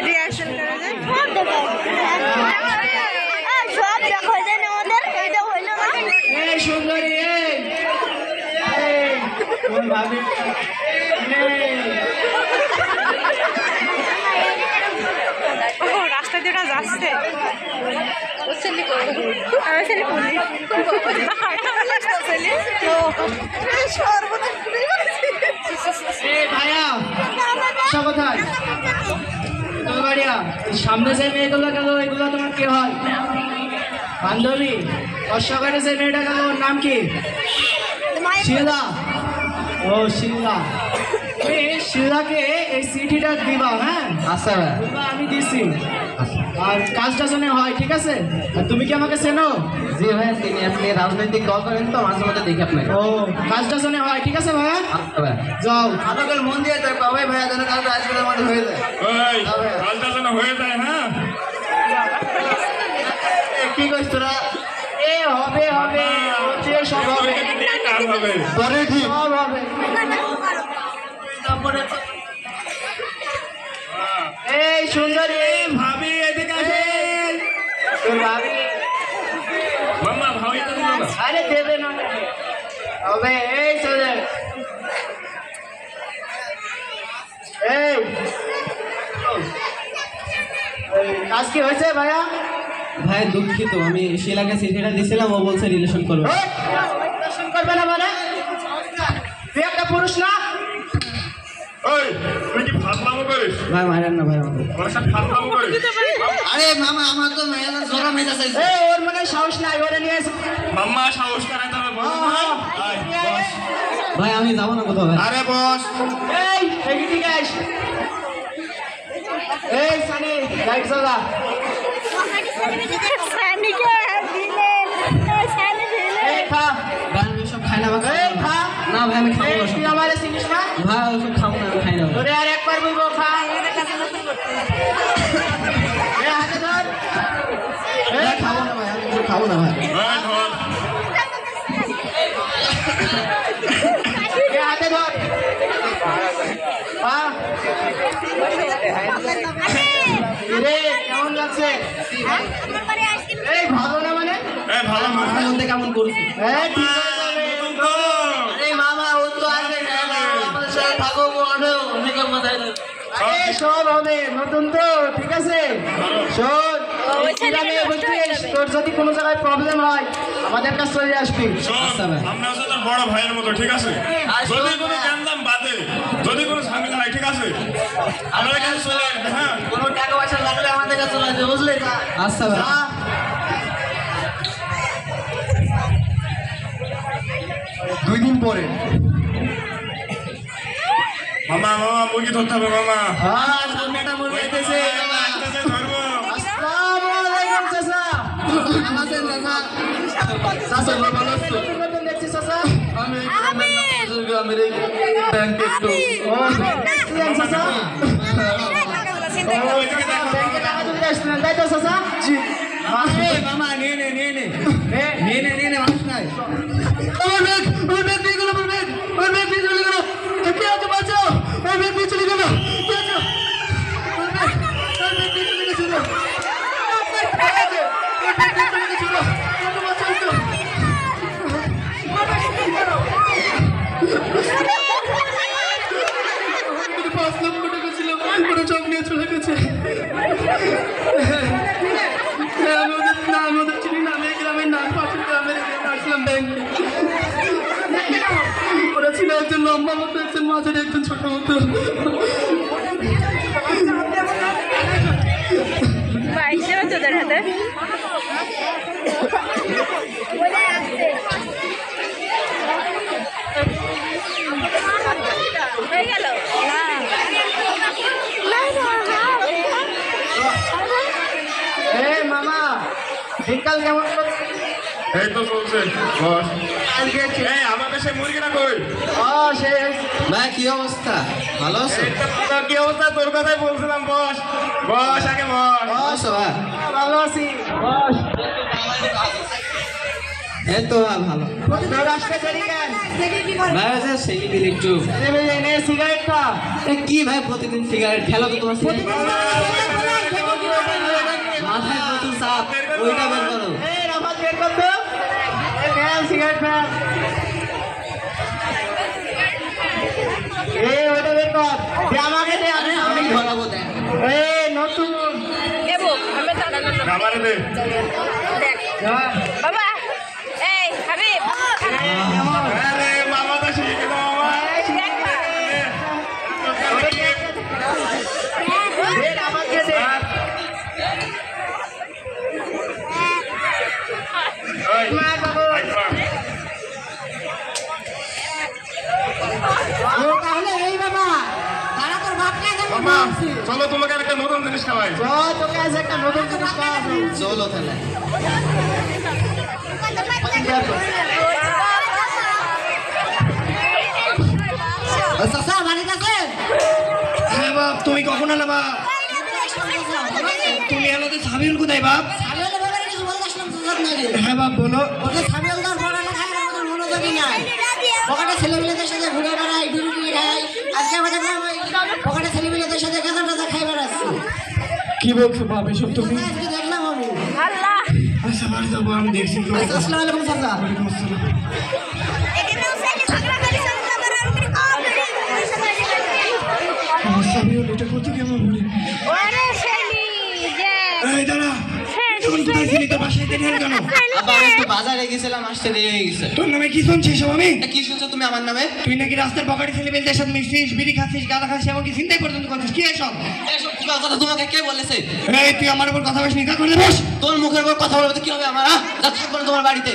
Rehearsal করা যায় সব দেখা যায় আমাদের এটা হইলো না এই সুন্দরী ভাবি রাস্তা দিয়ে যাচ্ছে ভাইয়া কোথায় সামনে যে মেয়েগুলো গেল এগুলো তোমার কি হয় বান্ধবী অশ্বকারে যে মেয়েটা গেল ওর নাম কি শিলা ও শিলা শিলাকে এই সিটিটা দিবা হ্যাঁ আচ্ছা ভাই আমি দিছি আর কাজটা শুনে হয় ঠিক আছে আর তুমি কি আমাকে চেনো জি ভাই তিনি আপনি রাজনৈতিক দল করেন তো মাঝে মধ্যে দেখি আপনাকে ও কাজটা শুনে হয় ঠিক আছে ভাইয়া আচ্ছা ভাই যাও ভালো করে মন দিয়ে দেখ ভাই ভাইয়া যেন কাজটা আজকের মধ্যে হয়ে যায় ওই কাজটা যেন হয়ে যায় হ্যাঁ কি কইছ তোরা এ হবে হবে হচ্ছে সব হবে কাজ হবে পরে ঠিক সব হবে এই সুন্দরী ভাবি এদিকে আসে তোর ভাবি মামা ভাবি তো দিল না আরে দেবে না হবে এই চলে এই কাজ কি হয়েছে ভাইয়া ভাই দুঃখিত আমি শিলাকে চিঠিটা দিয়েছিলাম ও বলছে রিলেশন করবে দর্শন করবে না মানে তুই একটা পুরুষ না ওই তুই কি ফাতলামো করিস ভাই মারেন না ভাই আমাকে ওর সাথে ফাতলামো করিস আরে মামা আমার তো মেয়েদের জোরা মেজা চাইছে এই ওর মনে সাহস নাই ওরে নিয়ে এসে মাম্মা সাহস করে তবে বস আয় বস ভাই আমি যাবো না কোথাও ভাই আরে বস এই এদিকে আস এই সানি লাইট জ্বালা এই খা ভাই আমি সব খাই না ভাই এই খা না ভাই আমি খাবো না তুই সব। আমারে চিনিস না ভাই ওসব খাবো না আমি খাই না ভাই। তোরে আর একবার বলবো খা এই হাতে ধর ভাই খাবো না ভাই আমি ওসব খাবো না ভাই ভাই ধর এই হাতে ধর রে কেমন লাগছে এই ভালো না মানে এ ভালো মাথা মাথার মধ্যে কেমন করছি এই ঠিক আছে আরে মামা ও তো আসবে আমাদের সাথে থাকো অনেক মাথায় এই সব হবে নতুন তো ঠিক আছে শোন এই গ্রামে বলছিস তোর যদি কোনো জায়গায় প্রবলেম হয় আমাদের কাছে চলে আসবি আচ্ছা ভাই। আমরা হচ্ছে তোর বড় ভাইয়ের মতো ঠিক আছে যদি কোনো জানলাম বাদে যদি কোনো ঝামেলা হয় ঠিক আছে আমাদের কাছে চলে আসবে হ্যাঁ কোনো টাকা পয়সা লাগলে আমাদের কাছে চলে আসবে বুঝলে আচ্ছা ভাই যা। 2 দিন পরে মামা মামা মুরগি ধরতে হবে মামা হ্যাঁ সামনে একটা মুরগি আইতেছে আসতেছে ধরবো আসসালামু আলাইকুম চাচা আমাদের দাদা চাচা ভালো আছো নতুন দেখছি চাচা আমি ব্যাংকে একটু ও দেখছিলেন চাচা ও ব্যাংকে টাকা তুলতে আসছিলেন তাই তো চাচা জি মামা নিয়ে নে মানুষ নাই আমার ব্যাগ দিয়ে গেল আমার ব্যাগ দিয়ে চলে গেল কে আছে বাঁচাও আমার ব্যাগ দিয়ে চলে গেল কে আছে আমার ব্যাগ দিয়ে চলে গেছিল চলে গেছে আমাদের চিনি না আমি গ্রামের নাম পাশের গ্রামের আসলাম ব্যাংকে ওরা ছিল একজন লম্বা মতো একজন মাঝের একজন ছোট মতো তোদের হাতে হয়ে গেল এই মামা দিনকাল কেমন করছে এই তো চলছে বস এই আমাদের সেই মুরগিটা কই ও সে ভাই কি অবস্থা ভালো আছো তো কি অবস্থা তোর কথাই বলছিলাম বস বস আগে বস ভালো আছো ভাই ভালো আছি বস এই তো ভালো তোর আসতে দেরি কেন ভাই আছে সেই দিল একটু নে সিগারেট খা কি ভাই প্রতিদিন সিগারেট খেলো তো তোমার মাথায় প্রচুর চাপ ওইটা বের করো এই রাফাত বের কর তো এই সিগারেট খা এই ওইটা বের কর দে আমাকে দে আমি ধরাবো দে এই নতুন দেবো আমি দাদা আমারে দে দেখ বাবা এই হাবিব আরে মামা তো শিখে দাও মামা দে আমাকে দে ওই তাহলে এই বাবা তারা তোর বাপকে মামা চলো তোমাকে একটা নতুন জিনিস খাওয়াই তোকে আজ একটা নতুন জিনিস খাওয়াবো চলো তাহলে চাচা বাড়িতে আছেন হ্যাঁ বাপ তুমি কখন এলে বাপ তুমি এলো তো সাবিউল কোথায় বাপ হ্যাঁ বাপ বলো ছেলেমেয়েদের সাথে ঘুরে বেড়াই বিড়ি খাই আজকে আমাদের পকেটে ছেলেমেয়েদের সাথে গাঁদা টাদা খাই বেড়াচ্ছি কি বলছো বাপ এসব তুমি আজকে দেখলাম আমি আল্লাহ আচ্ছা বাড়ি যাবো আমি দেখছি তো আসসালামু আলাইকুম চাচা সাবিউল এটা করতে কেমন বলি ওরে শেলি যে এই দাঁড়া তখন কোথায় ছিলি তোর বাসায় দেরি হলো কেন আবার একটু বাজারে গেছিলাম আসতে দেরি হয়ে গেছে তোর নামে কি শুনছিস সব আমি কি শুনছো তুমি আমার নামে তুই নাকি রাস্তার পকেটে ছেলেমেয়েদের সাথে মিশছিস বিড়ি খাচ্ছিস গাঁদা খাচ্ছিস এমনকি চিন্তাই পর্যন্ত করছিস কি এসব এসব কি কথা তোমাকে কে বলেছে এই তুই আমার উপর কথা বলিস নিকা করে বস তোর মুখের উপর কথা বলবে তো কি হবে আমার যা থাকবো না তোমার বাড়িতে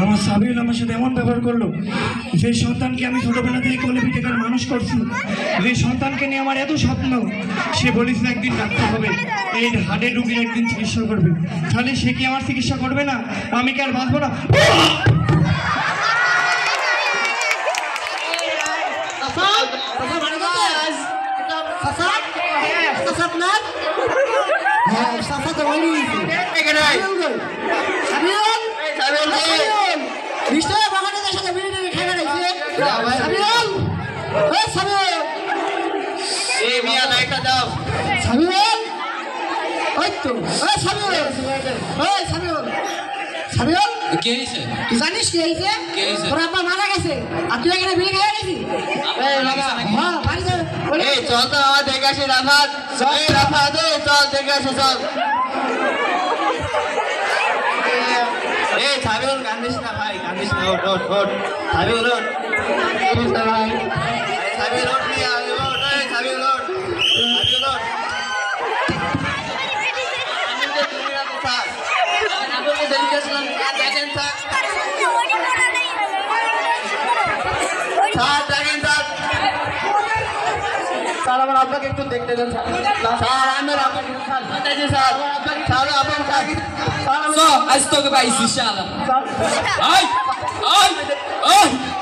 আমার সাবিউল আমার সাথে এমন ব্যবহার করলো যে সন্তানকে আমি ছোটবেলা থেকে কোলে পিঠে করে মানুষ করছি যে সন্তানকে নিয়ে আমার এত স্বপ্ন সে বলেছিল একদিন ডাক্তার হবে এই হার্টের রুগীর একদিন চিকিৎসা করবে তাহলে সে কি আমার চিকিৎসা করবে না আমি কি আর বাঁচবো না জানিস কি হয়েছে তোর আব্বা মারা গেছে আর তুই এখানে বিয়ে খেয়ে গেছিস চল তো আমার দেখে আসি রাফাত রাফাত চল দেখে আসি চল সাবিউল কান্দিস না ভাই কান্দিস না ওঠ ওঠ ওঠ সাবিউল ওঠ ভাই সাবিউল ওঠ সাবিউল ওঠ সাবিউল ওঠ আমার আপনাকে একটু দেখতে দেন স্যার আমার আপনাকে আজ তোকে পাইছি শালা আয় আয় আয়